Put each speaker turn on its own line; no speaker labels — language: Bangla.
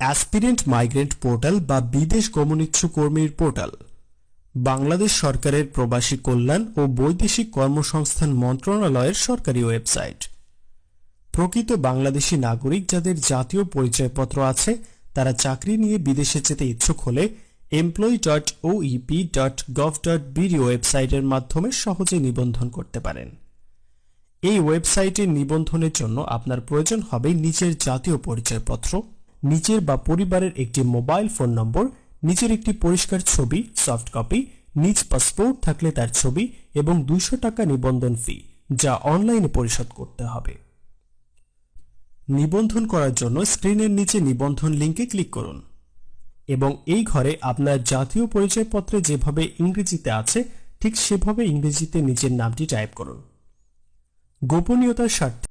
অ্যাসপিরেন্ট মাইগ্রেন্ট পোর্টাল বা বিদেশ গমনিচ্ছু কর্মীর পোর্টাল বাংলাদেশ সরকারের প্রবাসী কল্যাণ ও বৈদেশিক কর্মসংস্থান মন্ত্রণালয়ের সরকারি ওয়েবসাইট। প্রকৃত বাংলাদেশী নাগরিক যাদের জাতীয় পরিচয়পত্র আছে তারা চাকরি নিয়ে বিদেশে যেতে ইচ্ছুক হলে employee.oep.gov.bd ওয়েবসাইটের মাধ্যমে সহজে নিবন্ধন করতে পারেন। এই ওয়েবসাইটে নিবন্ধনের জন্য আপনার প্রয়োজন হবে নিজের জাতীয় পরিচয়পত্র, নিজের বা পরিবারের একটি মোবাইল ফোন নম্বর, নিজের একটি পরিষ্কার ছবি সফট কপি, নিজ পাসপোর্ট থাকলে তার ছবি এবং 200 টাকা নিবন্ধন ফি, যা অনলাইনে পরিশোধ করতে হবে। নিবন্ধন করার জন্য স্ক্রিনের নিচে নিবন্ধন লিংকে ক্লিক করুন এবং এই ঘরে আপনার জাতীয় পরিচয়পত্রে যেভাবে ইংরেজিতে আছে ঠিক সেভাবে ইংরেজিতে নিজের নামটি টাইপ করুন। গোপনীয়তার স্বার্থে